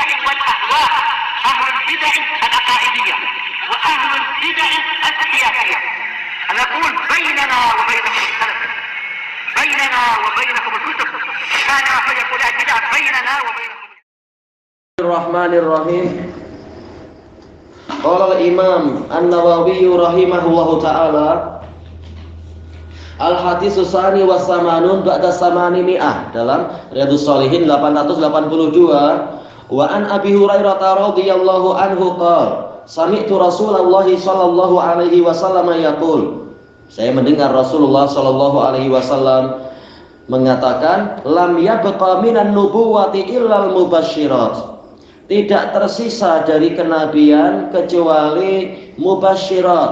البدع والأهواء، أهل البدع العقائدية وأهل البدع السياسية. نقول بيننا وبينكم السلف، بيننا وبينكم الكتب، كان فيقول البدع بيننا وبينكم. Bismillahirrahmanirrahim. Qala al-Imam An-Nawawi rahimahullahu taala, al-hadits tsani wa samanun ba'da samani mi'ah, dalam Riyadhus Shalihin 882. Wa an Abi Hurairah radhiyallahu anhu qala sami'tu Rasulullah sallallahu alaihi wasallam yaqul, saya mendengar Rasulullah sallallahu alaihi wasallam mengatakan, lam yabqa minan nubuwati illal mubasysyirat, tidak tersisa dari kenabian kecuali mubasysyirat,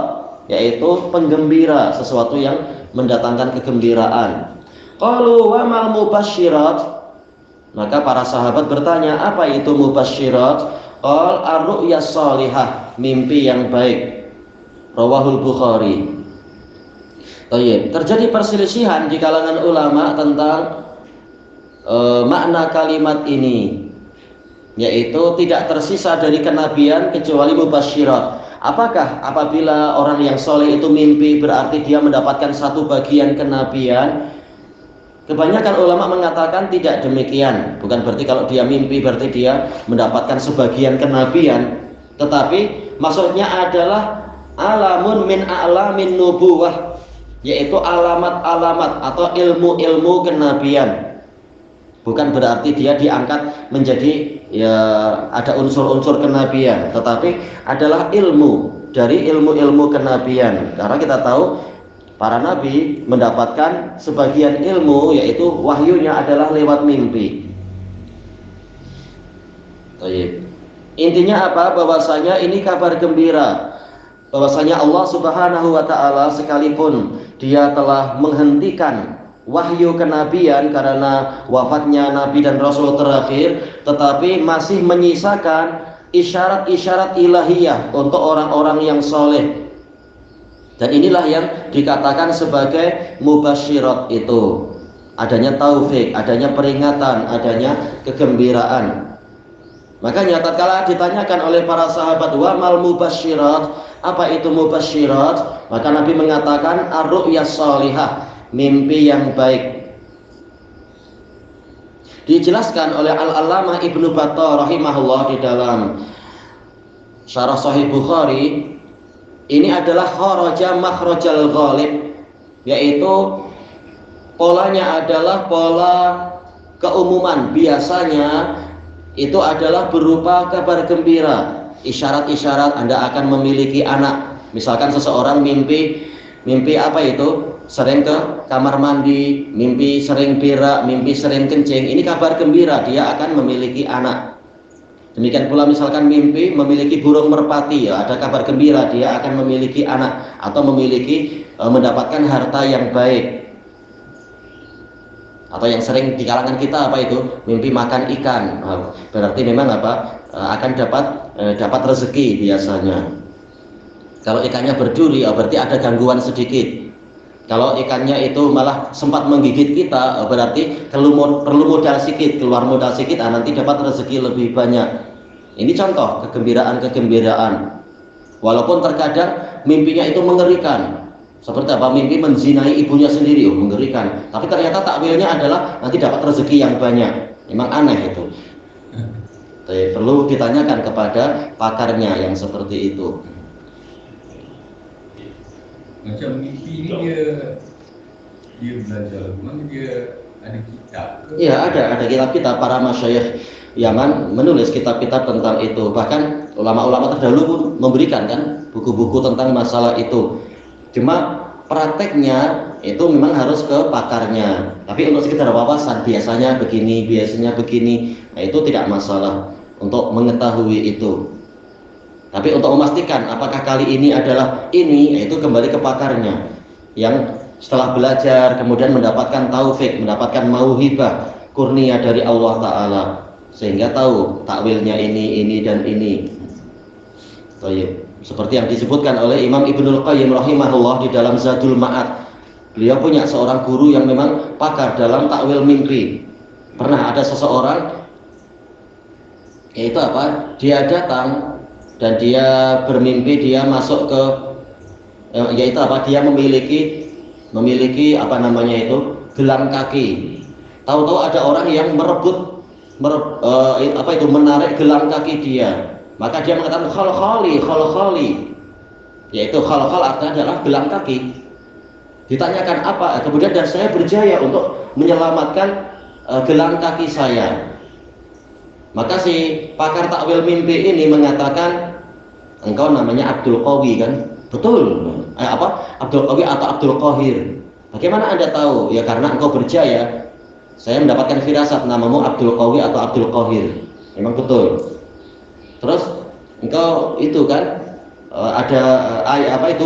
yaitu penggembira, sesuatu yang mendatangkan kegembiraan. Qalu wa mal mubasysyirat, maka para sahabat bertanya, apa itu mubasysyirat? Qal ar-ru'yas shalihah, mimpi yang baik. Rawahul Bukhari. Baik, terjadi perselisihan di kalangan ulama tentang makna kalimat ini, yaitu tidak tersisa dari kenabian kecuali mubasysyirat. Apakah apabila orang yang soleh itu mimpi berarti dia mendapatkan satu bagian kenabian? Kebanyakan ulama mengatakan tidak demikian. Bukan berarti kalau dia mimpi berarti dia mendapatkan sebagian kenabian, tetapi maksudnya adalah alamun min a'lamin nubuwah, yaitu alamat-alamat atau ilmu-ilmu kenabian. Bukan berarti dia diangkat menjadi, ya, ada unsur-unsur kenabian, tetapi adalah ilmu dari ilmu-ilmu kenabian. Karena kita tahu para nabi mendapatkan sebagian ilmu, yaitu wahyunya adalah lewat mimpi. Intinya apa? Bahwasanya ini kabar gembira, bahwasanya Allah Subhanahu wa taala sekalipun dia telah menghentikan wahyu kenabian karena wafatnya nabi dan rasul terakhir, tetapi masih menyisakan isyarat-isyarat ilahiyah untuk orang-orang yang soleh. Dan inilah yang dikatakan sebagai mubasysyirat itu, adanya taufik, adanya peringatan, adanya kegembiraan. Makanya tatkala ditanyakan oleh para sahabat, wa mal mubasysyirat, apa itu mubasysyirat? Maka Nabi mengatakan ar-ru'yas shalihah, mimpi yang baik. Dijelaskan oleh Al-Allamah Ibnu Battah rahimahullah di dalam Syarah Sahih Bukhari, ini adalah kharaja makhrajal ghalib, yaitu polanya adalah pola keumuman. Biasanya itu adalah berupa kabar gembira, isyarat-isyarat Anda akan memiliki anak. Misalkan seseorang mimpi apa itu? Sering ke kamar mandi, mimpi sering berak, mimpi sering kencing. Ini kabar gembira, dia akan memiliki anak. Demikian pula misalkan mimpi memiliki burung merpati, ya, ada kabar gembira, dia akan memiliki anak atau memiliki mendapatkan harta yang baik. Atau yang sering di kalangan kita apa itu? Mimpi makan ikan. Berarti memang apa? Akan dapat rezeki biasanya. Kalau ikannya berduri, berarti ada gangguan sedikit. Kalau ikannya itu malah sempat menggigit kita, berarti perlu modal sedikit, keluar modal sedikit, nanti dapat rezeki lebih banyak. Ini contoh kegembiraan. Walaupun terkadang mimpinya itu mengerikan. Seperti apa? Mimpi menzinai ibunya sendiri, mengerikan. Tapi ternyata takwilnya adalah nanti dapat rezeki yang banyak. Memang aneh itu. Tapi perlu ditanyakan kepada pakarnya yang seperti itu. Macam mimpi ini dia belajar, memang dia ada kitab ke? Ya, ada kitab-kitab. Para masyayikh Yaman menulis kitab-kitab tentang itu. Bahkan ulama-ulama terdahulu pun memberikan kan buku-buku tentang masalah itu. Cuma prakteknya itu memang harus ke pakarnya. Tapi untuk sekedar wawasan, biasanya begini, biasanya begini, nah itu tidak masalah untuk mengetahui itu. Tapi untuk memastikan apakah kali ini adalah ini, itu kembali ke pakarnya yang setelah belajar kemudian mendapatkan taufik, mendapatkan mauhibah, kurnia dari Allah Ta'ala, sehingga tahu takwilnya ini dan ini. Seperti yang disebutkan oleh Imam Ibnul Qayyim rahimahullah di dalam Zadul Ma'ad. Beliau punya seorang guru yang memang pakar dalam takwil mimpi. Pernah ada seseorang Yaitu apa? Dia datang dan dia bermimpi dia masuk ke yaitu apa? Dia memiliki apa namanya itu? Gelang kaki. Tahu-tahu ada orang yang menarik gelang kaki dia. Maka dia mengatakan khal-khali. Yaitu khal-khal artinya adalah gelang kaki. Ditanyakan apa? Kemudian dan saya berjaya untuk menyelamatkan gelang kaki saya. Maka si pakar takwil mimpi ini mengatakan, engkau namanya Abdul Qawi kan? Betul. Abdul Qawi atau Abdul Qahir. Bagaimana Anda tahu? Ya karena engkau berjaya. Saya mendapatkan firasat namamu Abdul Qawi atau Abdul Qahir. Memang betul. Terus engkau itu kan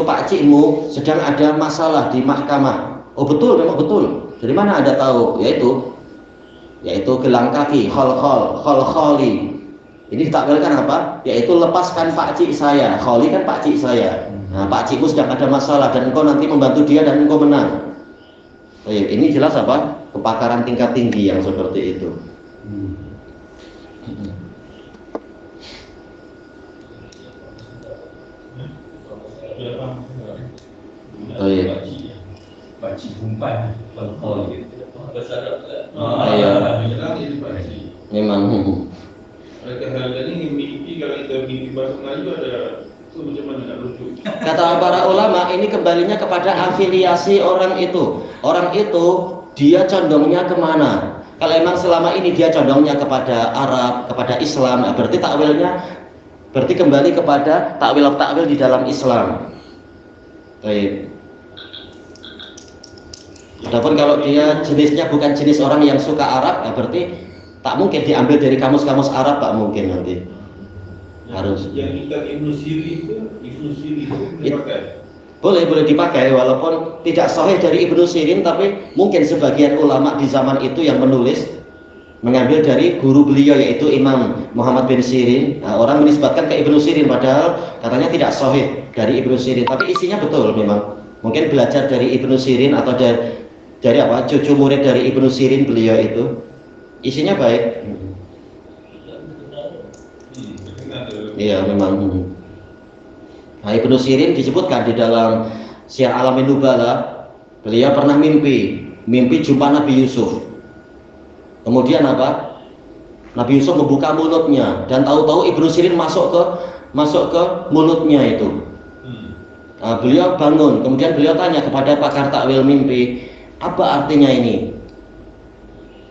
Pak Cikmu sedang ada masalah di mahkamah. Oh betul, memang betul. Dari mana Anda tahu? Yaitu gelang kaki, khali. Ini ditakwilkan apa? Yaitu lepaskan Pak Cik saya. Khali kan Pak Cik saya. Nah, Pak Cikmu sedang ada masalah dan engkau nanti membantu dia dan engkau menang. Ini jelas apa? Kepakaran tingkat tinggi yang seperti itu. Pakcik umpan. Memang. Kadang-kadang ini mimpi, kalau kita mimpi bahasa Melayu ada itu macam mana nak rujuk? Kata para ulama ini kembalinya kepada afiliasi orang itu. Orang itu dia condongnya kemana? Kalau memang selama ini dia condongnya kepada Arab, kepada Islam, berarti takwilnya berarti kembali kepada takwil di dalam Islam. Baik. Adapun kalau dia jenisnya bukan jenis orang yang suka Arab, berarti tak mungkin diambil dari kamus-kamus Arab, tak mungkin nanti. Harus. Yang kita Ibnu Sirin itu dipakai. Boleh dipakai walaupun tidak sahih dari Ibnu Sirin, tapi mungkin sebagian ulama di zaman itu yang menulis mengambil dari guru beliau yaitu Imam Muhammad bin Sirin. Nah, orang menisbatkan ke Ibnu Sirin padahal katanya tidak sahih dari Ibnu Sirin, tapi isinya betul memang. Mungkin belajar dari Ibnu Sirin atau dari apa? Cucu murid dari Ibnu Sirin beliau itu. Isinya baik. Iya memang. Nah, Ibnu Sirin disebutkan di dalam Syiar Alamin Nubala, beliau pernah mimpi jumpa Nabi Yusuf. Kemudian apa? Nabi Yusuf membuka mulutnya dan tahu-tahu Ibnu Sirin masuk ke mulutnya itu. Nah, beliau bangun, kemudian beliau tanya kepada pakar takwil mimpi, apa artinya ini?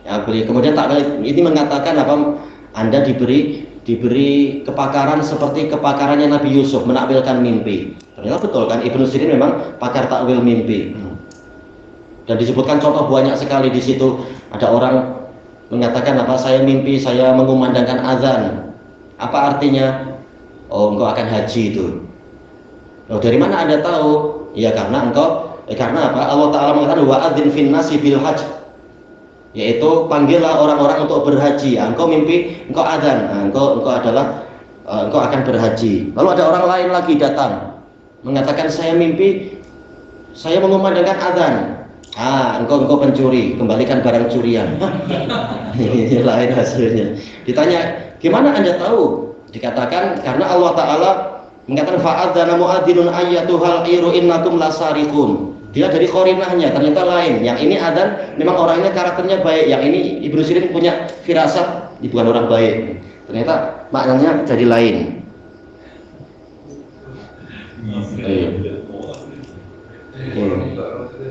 Ya, kemudian takwil ini mengatakan apa? Anda diberi kepakaran seperti kepakarannya Nabi Yusuf menakwilkan mimpi. Ternyata betul kan, Ibnu Sirin memang pakar takwil mimpi. Dan disebutkan contoh banyak sekali di situ. Ada orang mengatakan apa? Saya mimpi saya mengumandangkan azan. Apa artinya? Oh, engkau akan haji itu. Loh, dari mana Anda tahu? Ya karena karena apa? Allah Ta'ala mengatakan wa'adzin fin nasi bil hajj, yaitu panggillah orang-orang untuk berhaji. Engkau mimpi, engkau adzan, engkau akan berhaji. Lalu ada orang lain lagi datang mengatakan saya mimpi saya mengumandangkan adzan. Engkau pencuri, kembalikan barang curian. Ini lain hasilnya. Ditanya, gimana Anda tahu? Dikatakan karena Allah Ta'ala mengatakan fa'adzana mu'adzinun ayyatuhal iru innakum lasariqun. Dia dari qarinahnya ternyata lain. Yang ini adzan memang orangnya karakternya baik. Yang ini Ibnu Sirin punya firasat bukan orang baik. Ternyata maknanya jadi lain.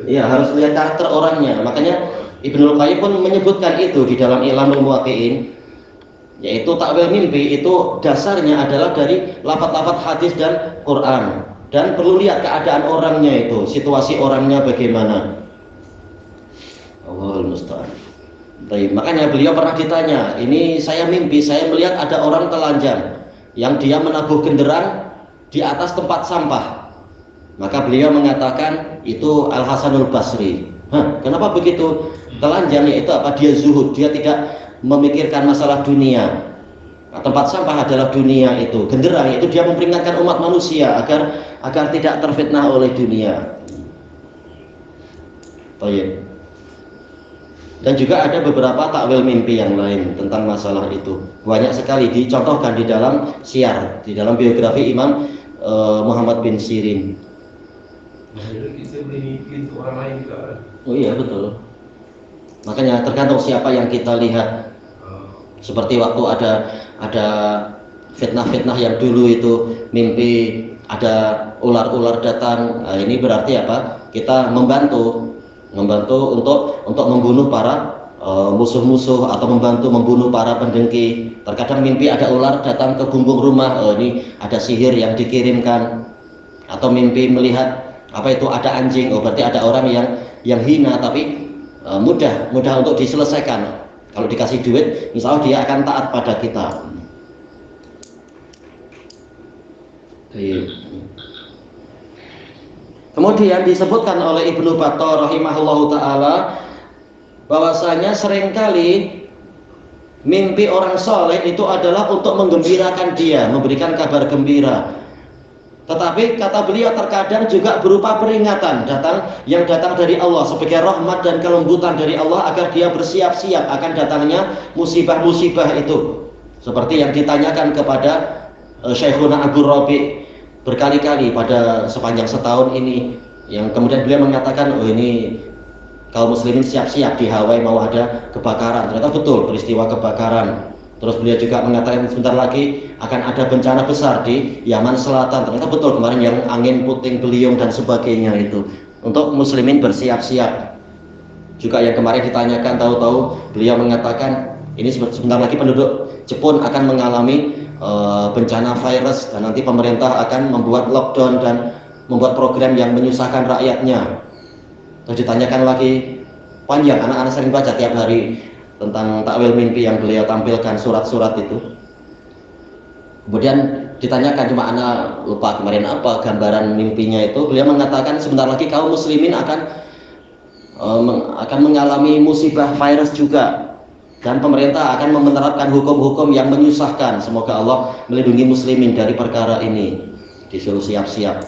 Iya, harus lihat karakter orangnya. Makanya Ibnu Qayyim pun menyebutkan itu di dalam Ilamul Muwaqqi'in, yaitu takwil mimpi itu dasarnya adalah dari lafaz-lafaz hadis dan Quran, dan perlu lihat keadaan orangnya itu, situasi orangnya bagaimana. Allahul musta'an. Makanya beliau pernah ditanya, ini saya mimpi saya melihat ada orang telanjang yang dia menabuh genderang di atas tempat sampah. Maka beliau mengatakan itu Al Hasanul Basri. Kenapa begitu? Telanjang yaitu apa? Dia zuhud, dia tidak memikirkan masalah dunia. Tempat sampah adalah dunia itu. Genderang itu dia memperingatkan umat manusia agar tidak terfitnah oleh dunia. Baik. Dan juga ada beberapa takwil mimpi yang lain tentang masalah itu. Banyak sekali dicontohkan di dalam syiar, di dalam biografi Imam Muhammad bin Sirin. Kita boleh mimpi untuk orang lain juga kan? Oh iya betul. Makanya tergantung siapa yang kita lihat. Seperti waktu ada fitnah-fitnah yang dulu itu mimpi ada ular-ular datang. Nah, ini berarti apa? Kita membantu untuk membunuh para musuh-musuh atau membantu membunuh para pendengki. Terkadang mimpi ada ular datang ke bumbung rumah, ini ada sihir yang dikirimkan. Atau mimpi melihat apa itu ada anjing, berarti ada orang yang hina tapi mudah untuk diselesaikan. Kalau dikasih duit, insya Allah dia akan taat pada kita. Kemudian disebutkan oleh Ibnu Battah rahimahullahu taala bahwasanya seringkali mimpi orang soleh itu adalah untuk menggembirakan dia, memberikan kabar gembira. Tetapi kata beliau terkadang juga berupa peringatan yang datang dari Allah sebagai rahmat dan kelembutan dari Allah agar dia bersiap-siap akan datangnya musibah-musibah itu. Seperti yang ditanyakan kepada Syekhuna Abu Rabi berkali-kali pada sepanjang setahun ini, yang kemudian beliau mengatakan, oh ini kaum muslimin siap-siap di Hawaii mau ada kebakaran. Ternyata betul peristiwa kebakaran. Terus beliau juga mengatakan sebentar lagi akan ada bencana besar di Yaman Selatan. Ternyata betul kemarin yang angin puting beliung dan sebagainya itu. Untuk muslimin bersiap-siap. Juga yang kemarin ditanyakan, tahu-tahu beliau mengatakan ini sebentar lagi penduduk Jepun akan mengalami bencana virus dan nanti pemerintah akan membuat lockdown dan membuat program yang menyusahkan rakyatnya. Terus ditanyakan lagi panjang, anak-anak sering baca tiap hari tentang takwil mimpi yang beliau tampilkan surat-surat itu. Kemudian ditanyakan, cuma anak lupa kemarin apa gambaran mimpinya itu. Beliau mengatakan sebentar lagi kaum muslimin akan mengalami musibah virus juga. Dan pemerintah akan menerapkan hukum-hukum yang menyusahkan. Semoga Allah melindungi muslimin dari perkara ini. Disuruh siap-siap.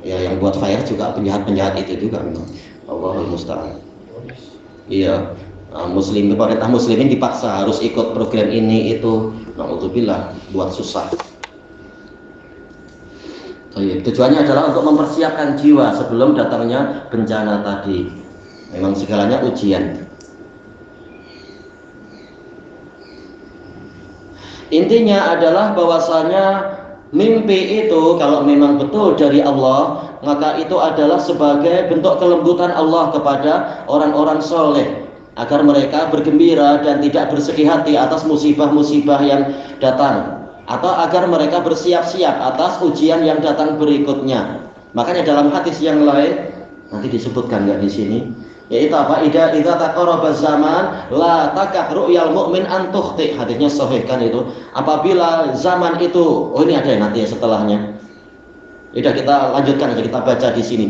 Ya, yang buat virus juga penjahat-penjahat itu juga. Allahul musta'an. Iya, pemerintah muslimin dipaksa harus ikut program ini itu. Na'udzubillah, buat susah. Tujuannya adalah untuk mempersiapkan jiwa sebelum datangnya bencana tadi. Memang segalanya ujian. Intinya adalah bahwasanya mimpi itu kalau memang betul dari Allah, maka itu adalah sebagai bentuk kelembutan Allah kepada orang-orang soleh agar mereka bergembira dan tidak bersedih hati atas musibah-musibah yang datang, atau agar mereka bersiap-siap atas ujian yang datang berikutnya. Makanya dalam hadis yang lain nanti disebutkan nggak di sini, yaitu apa? Idza taqarraba zaman la takak ru'yal mu'min an tukhti. Hadisnya sahih kan itu. Apabila zaman itu, oh ini ada nanti ya setelahnya. Sudah kita lanjutkan aja, kita baca di sini.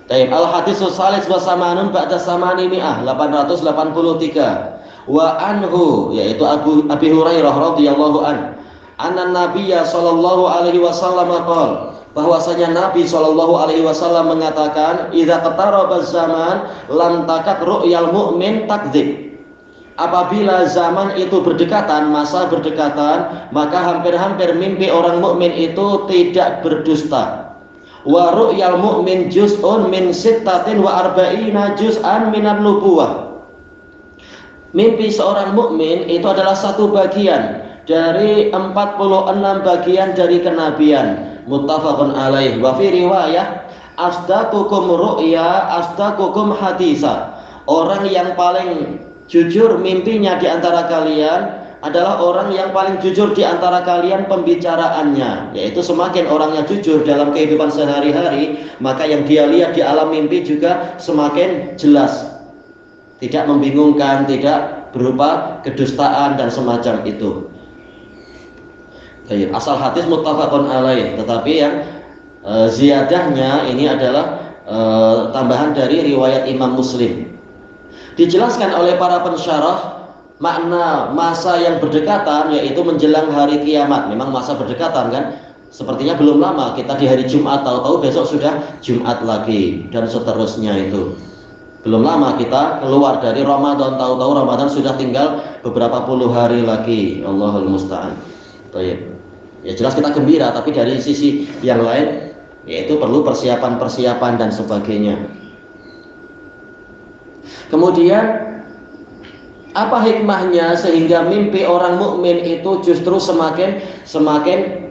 Taib al hadisus salis wa samanun ba'da samani mi'ah 883. Wa anhu, yaitu Abi Hurairah radhiyallahu an. Anna Nabiyya sallallahu alaihi wasallam qala, bahwasanya Nabi Shallallahu Alaihi Wasallam mengatakan, idza qataraba zaman lam takat ru'yal mu'min takdzib. Apabila zaman itu berdekatan, masa berdekatan, maka hampir-hampir mimpi orang mukmin itu tidak berdusta. Wa ru'yal mu'min juz'un min sittatin wa arba'ina juz'an minan nubuwah. Mimpi seorang mukmin itu adalah satu bagian dari 46 bagian dari kenabian. Muttafaqun alaih. Wa fi riwayah asdaqukum ru'ya asdaqukum hadisa. Orang yang paling jujur mimpinya di antara kalian adalah orang yang paling jujur di antara kalian pembicaraannya. Yaitu semakin orangnya jujur dalam kehidupan sehari-hari, maka yang dia lihat di alam mimpi juga semakin jelas, tidak membingungkan, tidak berupa kedustaan dan semacam itu. Asal hadis muttafaqun alaih, tetapi yang ziyadahnya ini adalah tambahan dari riwayat Imam Muslim. Dijelaskan oleh para pensyarah makna masa yang berdekatan, yaitu menjelang hari kiamat. Memang masa berdekatan kan, sepertinya belum lama kita di hari Jumat, tahu-tahu besok sudah Jumat lagi dan seterusnya itu. Belum lama kita keluar dari Ramadan, tahu-tahu Ramadan sudah tinggal beberapa puluh hari lagi. Allahul musta'an. Baik. Ya jelas kita gembira, tapi dari sisi yang lain yaitu perlu persiapan-persiapan dan sebagainya. Kemudian apa hikmahnya sehingga mimpi orang mukmin itu justru semakin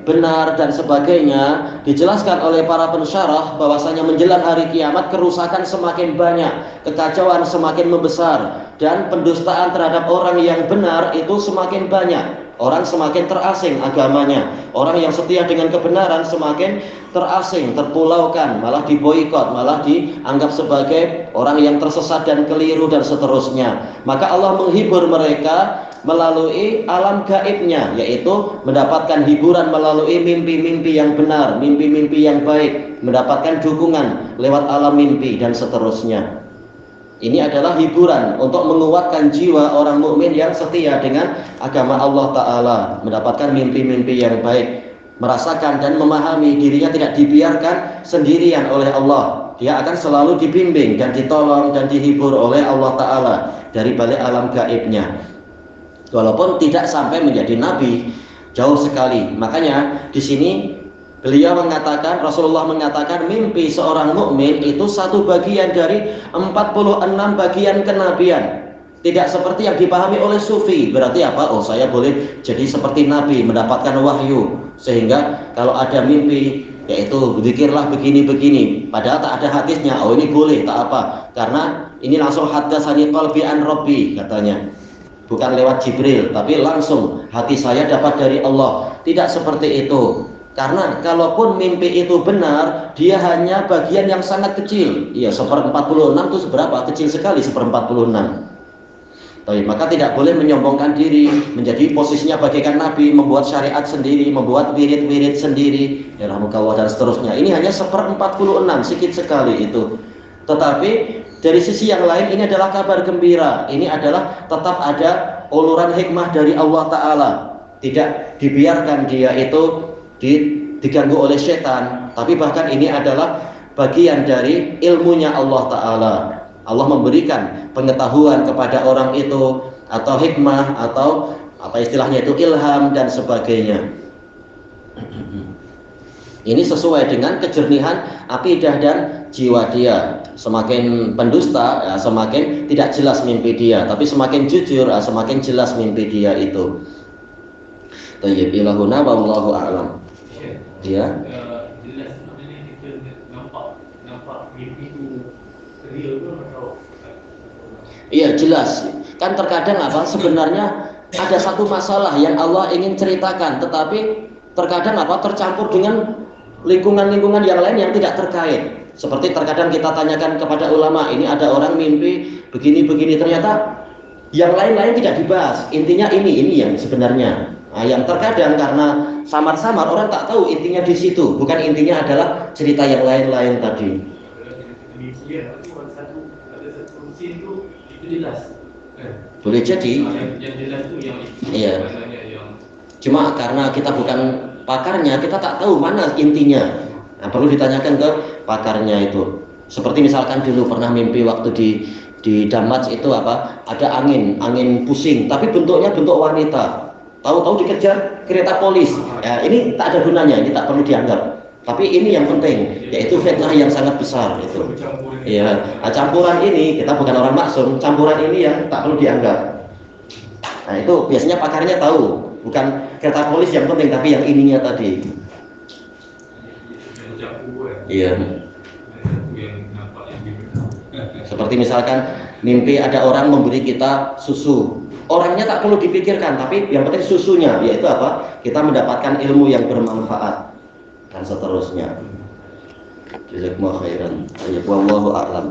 benar dan sebagainya? Dijelaskan oleh para pensyarah bahwasanya menjelang hari kiamat kerusakan semakin banyak, kekacauan semakin membesar, dan pendustaan terhadap orang yang benar itu semakin banyak. Orang semakin terasing agamanya, orang yang setia dengan kebenaran semakin terasing, terpulaukan, malah diboikot, malah dianggap sebagai orang yang tersesat dan keliru dan seterusnya. Maka Allah menghibur mereka melalui alam gaibnya, yaitu mendapatkan hiburan melalui mimpi-mimpi yang benar, mimpi-mimpi yang baik, mendapatkan dukungan lewat alam mimpi dan seterusnya. Ini adalah hiburan untuk menguatkan jiwa orang mukmin yang setia dengan agama Allah Ta'ala, mendapatkan mimpi-mimpi yang baik, merasakan dan memahami dirinya tidak dibiarkan sendirian oleh Allah. Dia akan selalu dibimbing dan ditolong dan dihibur oleh Allah Ta'ala dari balik alam gaibnya. Walaupun tidak sampai menjadi nabi, jauh sekali. Makanya di sini beliau mengatakan, Rasulullah mengatakan mimpi seorang mukmin itu satu bagian dari 46 bagian kenabian. Tidak seperti yang dipahami oleh sufi. Berarti apa? Oh, saya boleh jadi seperti nabi, mendapatkan wahyu. Sehingga kalau ada mimpi, yaitu zikirlah begini-begini. Padahal tak ada hadisnya. Oh, ini boleh, tak apa. Karena ini langsung hadatsani qalbi an rabbi katanya. Bukan lewat Jibril, tapi langsung hati saya dapat dari Allah. Tidak seperti itu. Karena kalaupun mimpi itu benar, dia hanya bagian yang sangat kecil. Ya, 1/46 itu seberapa? Kecil sekali 1/46. Tapi maka tidak boleh menyombongkan diri, menjadi posisinya bagaikan nabi, membuat syariat sendiri, membuat wirid-wirid sendiri, ya rahmukallah dan seterusnya. Ini hanya 1/46, sedikit sekali itu. Tetapi dari sisi yang lain ini adalah kabar gembira. Ini adalah tetap ada uluran hikmah dari Allah Ta'ala. Tidak dibiarkan dia itu diganggu oleh setan, tapi bahkan ini adalah bagian dari ilmunya Allah Ta'ala. Allah memberikan pengetahuan kepada orang itu, atau hikmah, atau apa istilahnya itu, ilham dan sebagainya. Ini sesuai dengan kejernihan akidah dan jiwa dia. Semakin pendusta, ya, semakin tidak jelas mimpi dia, tapi semakin jujur, ya, semakin jelas mimpi dia itu. Tayyib ilahuna wallahu a'lam. Ya. Jelas sebenarnya kita nampak mimpi itu real ke atau? Iya jelas. Kan terkadang apa? Sebenarnya ada satu masalah yang Allah ingin ceritakan, tetapi terkadang apa? Tercampur dengan lingkungan-lingkungan yang lain yang tidak terkait. Seperti terkadang kita tanyakan kepada ulama, ini ada orang mimpi begini-begini, ternyata yang lain-lain tidak dibahas. Intinya ini yang sebenarnya. Nah, yang terkadang karena samar-samar orang tak tahu intinya di situ, bukan intinya adalah cerita yang lain-lain tadi. Demikian itu ada satu mesin itu jelas. Boleh jadi. Yang jelas itu yang itu. Iya. Yang Cuma karena kita bukan pakarnya, kita tak tahu mana intinya. Nah, perlu ditanyakan ke pakarnya itu. Seperti misalkan dulu pernah mimpi waktu di Damaj itu apa? Ada angin pusing, tapi bentuknya bentuk wanita. Tahu-tahu dikejar kereta polis. Ya, ini tak ada gunanya, ini tak perlu dianggap. Tapi ini yang penting, yaitu fitnah yang sangat besar itu. Iya, campuran ini kita bukan orang maksum, campuran ini yang tak perlu dianggap. Nah, itu biasanya pakarnya tahu, bukan kereta polis yang penting, tapi yang ininya tadi. Iya. Seperti misalkan mimpi ada orang memberi kita susu. Orangnya tak perlu dipikirkan, tapi yang penting susunya, yaitu apa? Kita mendapatkan ilmu yang bermanfaat dan seterusnya. Jazakumullah khairan. Wallahu a'lam.